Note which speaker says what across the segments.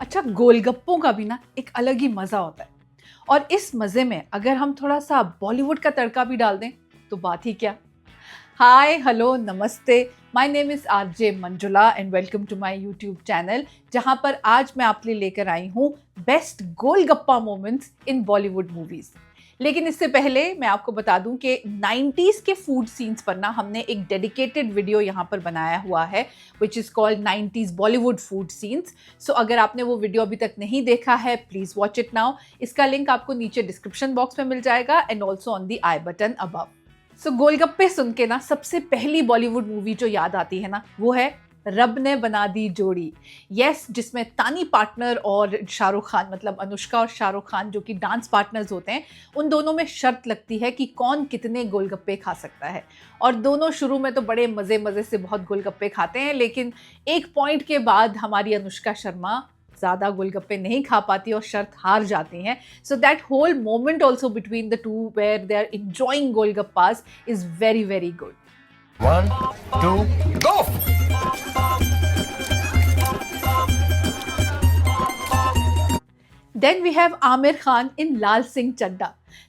Speaker 1: अच्छा, गोलगप्पों का भी ना एक अलग ही मज़ा होता है। और इस मज़े में अगर हम थोड़ा सा बॉलीवुड का तड़का भी डाल दें तो बात ही क्या। हाय, हेलो, नमस्ते। My name is RJ Manjula and welcome to my YouTube channel, जहां पर आज मैं आपके लिए लेकर आई हूं best golgappa moments in Bollywood movies. लेकिन इससे पहले मैं आपको बता दूं कि 90s के फूड सीन्स पर ना हमने एक डेडिकेटेड वीडियो यहां पर बनाया हुआ है which is called 90s Bollywood food scenes. So अगर आपने वो वीडियो अभी तक नहीं देखा है, प्लीज़ वॉच इट नाउ। इसका लिंक आपको नीचे डिस्क्रिप्शन बॉक्स में मिल जाएगा and also on the i button above. So golgappe सुन के ना सबसे पहली बॉलीवुड मूवी जो याद आती है ना वो है रब ने बना दी जोड़ी। यस, जिसमें तानी पार्टनर और शाहरुख खान, मतलब अनुष्का और शाहरुख खान जो कि डांस पार्टनर्स होते हैं, उन दोनों में शर्त लगती है कि कौन कितने गोलगप्पे खा सकता है। और दोनों शुरू में तो बड़े मज़े मज़े से बहुत गोलगप्पे खाते हैं, लेकिन एक पॉइंट के बाद हमारी अनुष्का शर्मा ज़्यादा गोलगप्पे नहीं खा पाती और शर्त हार जाती हैं। So that whole moment also between the two where they are enjoying golgappas is very very good.
Speaker 2: 1, 2, go!
Speaker 1: Then we have Aamir Khan in Laal Singh Chaddha.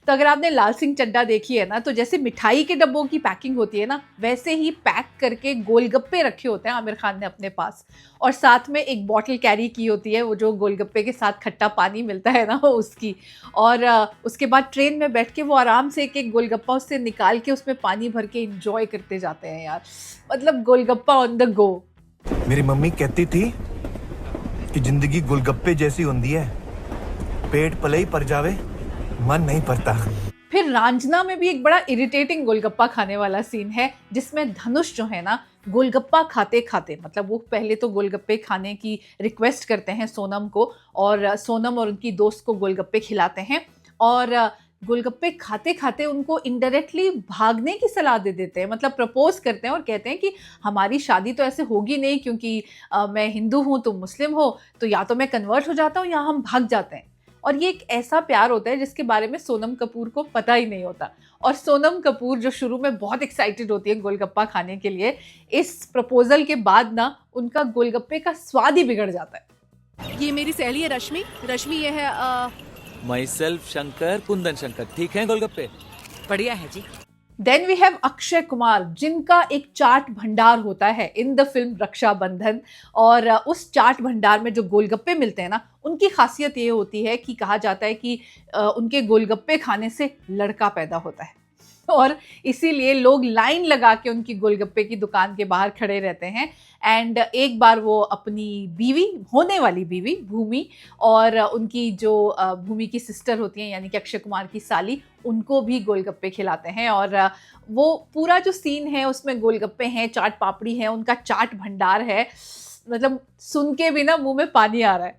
Speaker 1: तो अगर आपने लाल सिंह चड्ढा देखी है ना, तो जैसे मिठाई के डब्बों की पैकिंग होती है ना, वैसे ही पैक करके गोलगप्पे रखे होते हैं आमिर खान ने अपने पास, और साथ में एक बॉटल कैरी की होती है, वो जो गोलगप्पे के साथ खट्टा पानी मिलता है ना उसकी। और उसके बाद ट्रेन में बैठ के वो आराम से एक एक गोलगप्पा उससे निकाल के उसमें पानी भर के इंजॉय करते जाते हैं यार। मतलब गोलगप्पा ऑन द गो।
Speaker 2: मेरी मम्मी कहती थी कि जिंदगी गोलगप्पे जैसी होती है, पेट पले ही पर जावे, मन नहीं पड़ता।
Speaker 1: फिर रांझना में भी एक बड़ा इरिटेटिंग गोलगप्पा खाने वाला सीन है, जिसमें धनुष जो है ना गोलगप्पा खाते खाते, मतलब वो पहले तो गोलगप्पे खाने की रिक्वेस्ट करते हैं सोनम को, और सोनम और उनकी दोस्त को गोलगप्पे खिलाते हैं, और गोलगप्पे खाते खाते उनको इनडायरेक्टली भागने की सलाह दे देते हैं। मतलब प्रपोज करते हैं और कहते हैं कि हमारी शादी तो ऐसे होगी नहीं, क्योंकि मैं हिंदू हूँ तुम मुस्लिम हो, तो या तो मैं कन्वर्ट हो जाता हूँ या हम भाग जाते हैं। और ये एक ऐसा प्यार होता है जिसके बारे में सोनम कपूर को पता ही नहीं होता। और सोनम कपूर जो शुरू में बहुत एक्साइटेड होती है गोलगप्पा खाने के लिए, इस प्रपोजल के बाद ना उनका गोलगप्पे का स्वाद ही बिगड़ जाता है।
Speaker 3: ये मेरी सहेली है रश्मि। रश्मि ये है
Speaker 4: माई सेल्फ शंकर, कुंदन शंकर। ठीक है गोलगप्पे?
Speaker 3: बढ़िया है जी।
Speaker 1: Then we have Akshay Kumar, जिनका एक चाट भंडार होता है इन द फिल्म रक्षाबंधन। और उस चाट भंडार में जो गोलगप्पे मिलते हैं ना, उनकी खासियत ये होती है कि कहा जाता है कि उनके गोलगप्पे खाने से लड़का पैदा होता है, और इसीलिए लोग लाइन लगा के उनकी गोलगप्पे की दुकान के बाहर खड़े रहते हैं। एंड एक बार वो अपनी बीवी, होने वाली बीवी भूमि, और उनकी जो भूमि की सिस्टर होती हैं यानी कि अक्षय कुमार की साली, उनको भी गोलगप्पे खिलाते हैं। और वो पूरा जो सीन है उसमें गोलगप्पे हैं, चाट पापड़ी है, उनका चाट भंडार है। मतलब सुन के भी ना मुंह में पानी आ रहा है।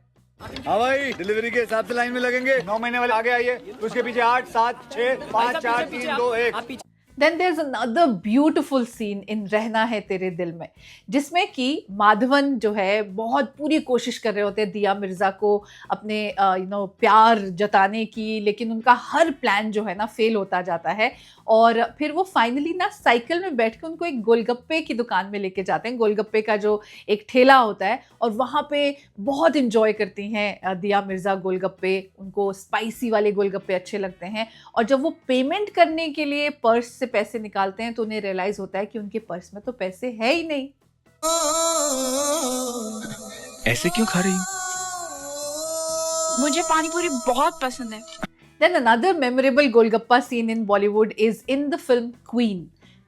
Speaker 5: हाँ भाई, डिलीवरी के हिसाब से लाइन में लगेंगे। 9 महीने वाले आगे आइए, उसके पीछे 8, 7, 6, 5, 4, 3, 2, 1।
Speaker 1: Then there is another beautiful scene in Rehna Hai तेरे दिल में, जिसमें कि माधवन जो है बहुत पूरी कोशिश कर रहे होते हैं दिया मिर्ज़ा को अपने प्यार जताने की, लेकिन उनका हर प्लान जो है ना फेल होता जाता है। और फिर वो फाइनली ना साइकिल में बैठ के उनको एक गोलगप्पे की दुकान में लेके जाते हैं, गोलगप्पे का जो एक ठेला होता है, और वहाँ पे बहुत इंजॉय करती हैं दिया मिर्ज़ा गोलगप्पे। उनको स्पाइसी वाले गोलगप्पे अच्छे लगते हैं। और जब वो पेमेंट करने के लिए पर्स से पैसे निकालते हैं तो उन्हें रियलाइज होता है कि उनके पर्स में तो पैसे है ही नहीं।
Speaker 2: ऐसे क्यों खा रही?
Speaker 6: मुझे पानी पूरी बहुत पसंद है।
Speaker 1: Then another memorable golgappa scene in Bollywood is in the film Queen.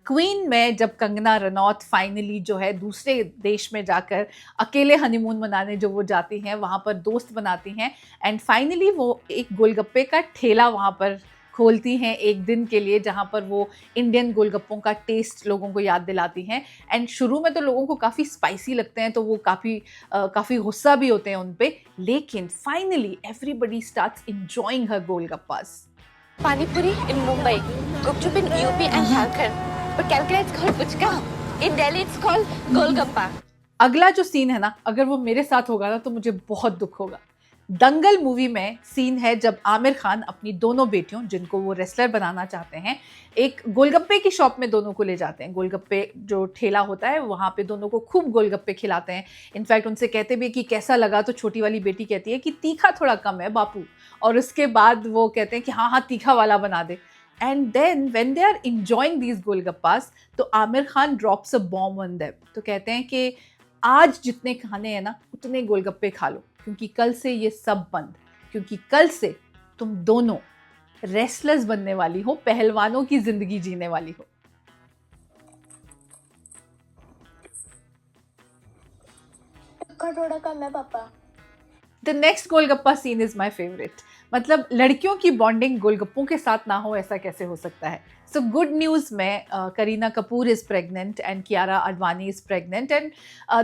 Speaker 1: Queen में जब कंगना रनौत फाइनली जो है दूसरे देश में जाकर अकेले हनीमून मनाने जो वो जाती हैं, वहाँ पर दोस्त बनाती हैं, एंड फाइनली वो एक गोलगप्पे का ठेला वहाँ पर खोलती हैं एक दिन के लिए, जहाँ पर वो इंडियन गोलगप्पों का टेस्ट लोगों को याद दिलाती हैं। एंड शुरू में तो लोगों को काफ़ी स्पाइसी लगते हैं, तो वो काफ़ी गुस्सा भी होते हैं उन पे, लेकिन finally everybody starts enjoying her golgappas.
Speaker 6: Panipuri in Mumbai, Gupchup in UP and Jharkhand, but Calcutta it's called Puchka. In Delhi it's called Golgappa.
Speaker 1: अगला जो सीन है ना, अगर वो मेरे साथ होगा ना तो मुझे बहुत दुख होगा। दंगल मूवी में सीन है जब आमिर खान अपनी दोनों बेटियों, जिनको वो रेसलर बनाना चाहते हैं, एक गोलगप्पे की शॉप में दोनों को ले जाते हैं। गोलगप्पे जो ठेला होता है वहाँ पे दोनों को खूब गोलगप्पे खिलाते हैं। इनफैक्ट उनसे कहते भी कि कैसा लगा, तो छोटी वाली बेटी कहती है कि तीखा थोड़ा कम है बापू, और उसके बाद वो कहते हैं कि हाँ हाँ तीखा वाला बना दे। And then when they are enjoying these golgappas, तो Aamir Khan drops a bomb on them. तो कहते हैं कि आज जितने खाने हैं ना उतने गोलगप्पे खा लो, क्योंकि कल से ये सब बंद, क्योंकि कल से तुम दोनों रेसलर्स बनने वाली हो, पहलवानों की जिंदगी जीने वाली हो।
Speaker 6: थोड़ा कम है पापा।
Speaker 1: The next golgappa scene is my favourite. मतलब लड़कियों की बॉन्डिंग गोलगप्पों के साथ ना हो, ऐसा कैसे हो सकता है। सो गुड न्यूज़ में Kareena Kapoor is pregnant and Kiara Advani is pregnant, and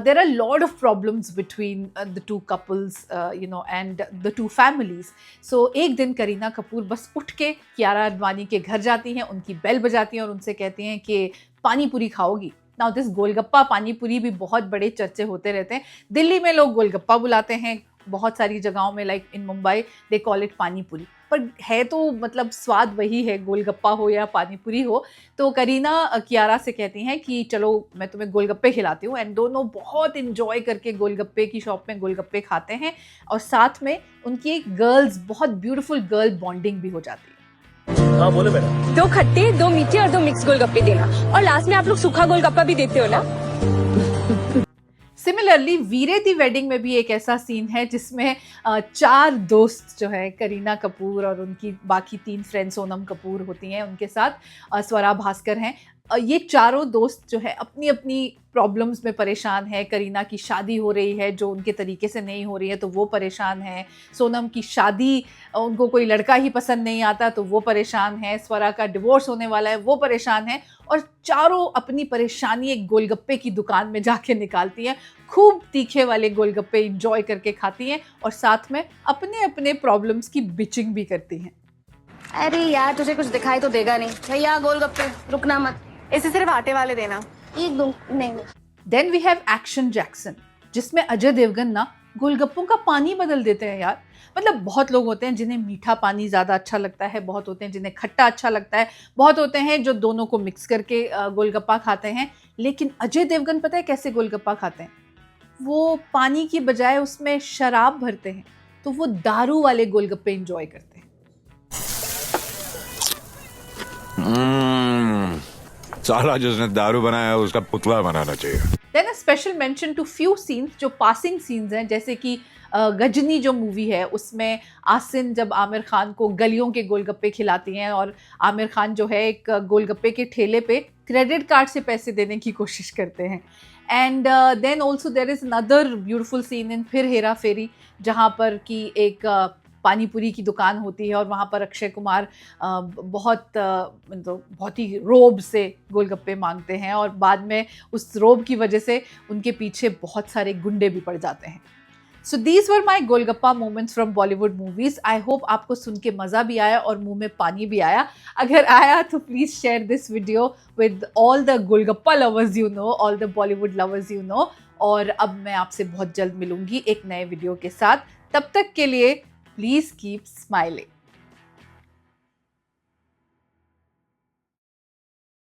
Speaker 1: there are lot of problems between the two couples and the two families. So एक दिन करीना कपूर बस उठ के कियारा आडवाणी के घर जाती हैं, उनकी बेल बजाती हैं और उनसे कहती हैं कि पानी पूरी खाओगी। नाउ दिस गोलगप्पा पानी पूरी भी बहुत बड़े चर्चे होते रहते हैं। दिल्ली में लोग गोलगप्पा बुलाते हैं, बहुत सारी जगहों में like in Mumbai they call it पानी पूरी, पर है तो मतलब स्वाद वही है, गोलगप्पा हो या पानी पूरी हो। तो करीना कियारा से कहती हैं कि चलो मैं तुम्हें गोलगप्पे खिलाती हूँ, एंड दोनों बहुत इंजॉय करके गोलगप्पे की शॉप में गोलगप्पे खाते हैं, और साथ में उनकी एक गर्ल्स बहुत ब्यूटीफुल गर्ल बॉन्डिंग भी हो जाती है।
Speaker 5: हाँ बोले मैडम।
Speaker 7: 2 खट्टे, 2 मीठे और 2 मिक्स गोलगप्पे देना, और लास्ट में आप लोग सूखा गोलगप्पा भी देते हो ना।
Speaker 1: सिमिलरली वीरे दी वेडिंग में भी एक ऐसा सीन है जिसमें 4 दोस्त जो है, करीना कपूर और उनकी बाकी 3 फ्रेंड्स सोनम कपूर होती हैं, उनके साथ स्वरा भास्कर हैं। ये चारों दोस्त जो है अपनी अपनी प्रॉब्लम्स में परेशान है। करीना की शादी हो रही है जो उनके तरीके से नहीं हो रही है, तो वो परेशान है। सोनम की शादी, उनको कोई लड़का ही पसंद नहीं आता तो वो परेशान है। स्वरा का डिवोर्स होने वाला है, वो परेशान है। और चारों अपनी परेशानी एक गोलगप्पे की दुकान में जाके निकालती हैं, खूब तीखे वाले गोलगप्पे इंजॉय करके खाती हैं, और साथ में अपने अपने प्रॉब्लम्स की बिचिंग भी करती हैं।
Speaker 7: अरे यार तुझे कुछ दिखाई तो देगा नहीं भैया, गोलगप्पे रुकना मत, इसे सिर्फ आटे वाले देना।
Speaker 6: एक दो नहीं।
Speaker 1: Then we have action Jackson, जिसमें अजय देवगन ना गोलगप्पों का पानी बदल देते हैं यार। मतलब बहुत लोग होते हैं जिन्हें मीठा पानी ज़्यादा अच्छा लगता है, बहुत होते हैं जिन्हें खट्टा अच्छा लगता है, बहुत होते हैं जो दोनों को मिक्स करके गोलगप्पा खाते हैं। लेकिन अजय देवगन पता है कैसे गोलगप्पा खाते हैं? वो पानी की बजाय उसमें शराब भरते हैं, तो वो दारू वाले गोलगप्पे इंजॉय करते हैं।
Speaker 8: साला जिसने दारू बनाया है उसका पुतला बनाना चाहिए।
Speaker 1: Then a special mention to few scenes जो पासिंग सीन्स हैं, जैसे कि गजनी जो मूवी है उसमें आसिन जब आमिर खान को गलियों के गोलगप्पे खिलाती हैं, और आमिर खान जो है एक गोलगप्पे के ठेले पे क्रेडिट कार्ड से पैसे देने की कोशिश करते हैं। And then also there is another beautiful scene in Phir Hera फेरी, जहाँ पर कि एक पानी पूरी की दुकान होती है और वहाँ पर अक्षय कुमार बहुत ही रोब से गोलगप्पे मांगते हैं, और बाद में उस रोब की वजह से उनके पीछे बहुत सारे गुंडे भी पड़ जाते हैं। So these were my golgappa moments from Bollywood movies. I hope आपको सुन के मज़ा भी आया और मुंह में पानी भी आया। अगर आया तो please share this video with all the golgappa lovers you know, all the Bollywood lovers you know. और अब मैं आपसे बहुत जल्द मिलूंगी एक नए वीडियो के साथ। तब तक के लिए प्लीज़ कीप स्माइलिंग।